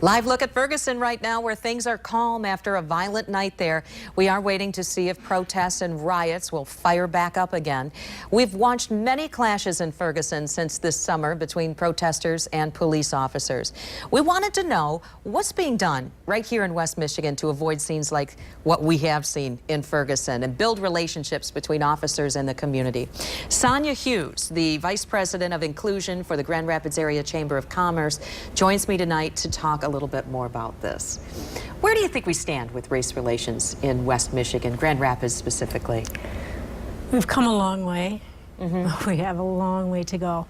Live look at Ferguson right now, where things are calm after a violent night there. We are waiting to see if protests and riots will fire back up again. We've watched many clashes in Ferguson since this summer between protesters and police officers. We wanted to know what's being done right here in West Michigan to avoid scenes like what we have seen in Ferguson and build relationships between officers and the community. Sonya Hughes, the Vice President of Inclusion for the Grand Rapids Area Chamber of Commerce, joins me tonight to talk a little bit more about this. Where do you think we stand with race relations in West Michigan, Grand Rapids specifically? We've come a long way. We have a long way to go.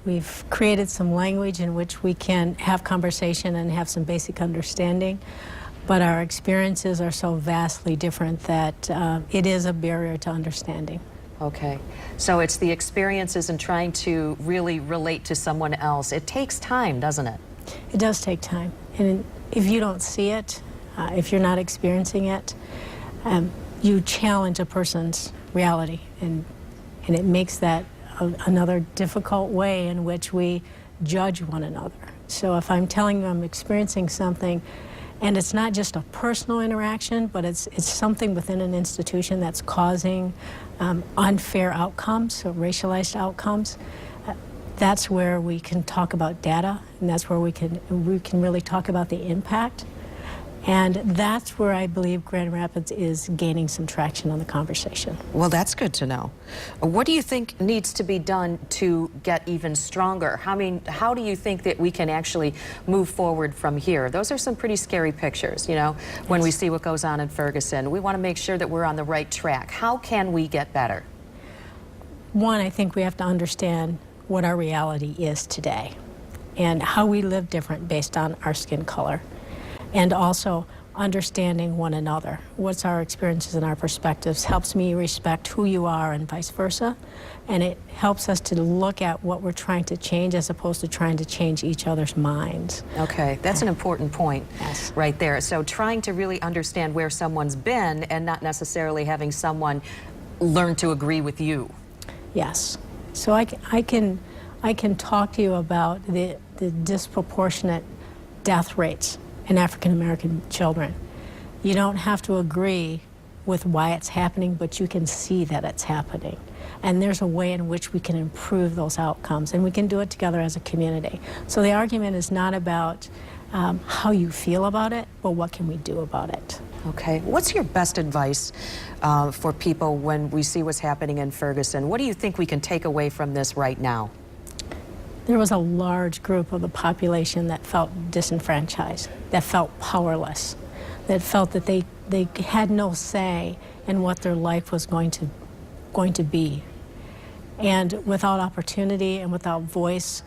We've created some language in which we can have conversation and have some basic understanding, but our experiences are so vastly different that it is a barrier to understanding. Okay, so it's the experiences and trying to really relate to someone else. It takes time, doesn't it? It does take time, and if you don't see it, if you're not experiencing it, you challenge a person's reality, and it makes that another difficult way in which we judge one another. So if I'm telling you I'm experiencing something, and it's not just a personal interaction, but it's something within an institution that's causing unfair outcomes, or racialized outcomes, that's where we can talk about data, and that's where we can really talk about the impact. And that's where I believe Grand Rapids is gaining some traction on the conversation. Well, that's good to know. What do you think needs to be done to get even stronger? I mean, how do you think that we can actually move forward from here? Those are some pretty scary pictures, you know, when we see what goes on in Ferguson. We want to make sure that we're on the right track. How can we get better? One, I think we have to understand what our reality is today and how we live different based on our skin color, and also understanding one another. What's our experiences and our perspectives helps me respect who you are and vice versa, and it helps us to look at what we're trying to change as opposed to trying to change each other's minds. Okay, that's an important point. Yes. Right there. So trying to really understand where someone's been and not necessarily having someone learn to agree with you. Yes. So I can talk to you about the disproportionate death rates in African American children. You don't have to agree with why it's happening, but you can see that it's happening. And there's a way in which we can improve those outcomes, and we can do it together as a community. So the argument is not about how you feel about it, but what can we do about it. Okay. What's your best advice for people when we see what's happening in Ferguson? What do you think we can take away from this right now? There was a large group of the population that felt disenfranchised, that felt powerless, that felt that they had no say in what their life was going to be. And without opportunity and without voice,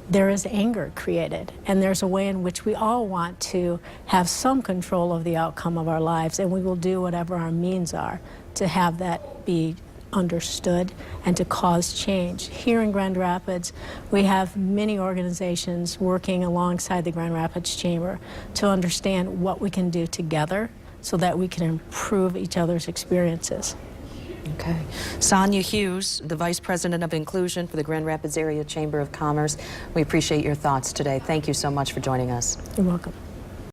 there is anger created, and there's a way in which we all want to have some control of the outcome of our lives, and we will do whatever our means are to have that be understood and to cause change. Here in Grand Rapids, we have many organizations working alongside the Grand Rapids Chamber to understand what we can do together so that we can improve each other's experiences. Okay. Sonya Hughes, the Vice President of Inclusion for the Grand Rapids Area Chamber of Commerce. We appreciate your thoughts today. Thank you so much for joining us. You're welcome.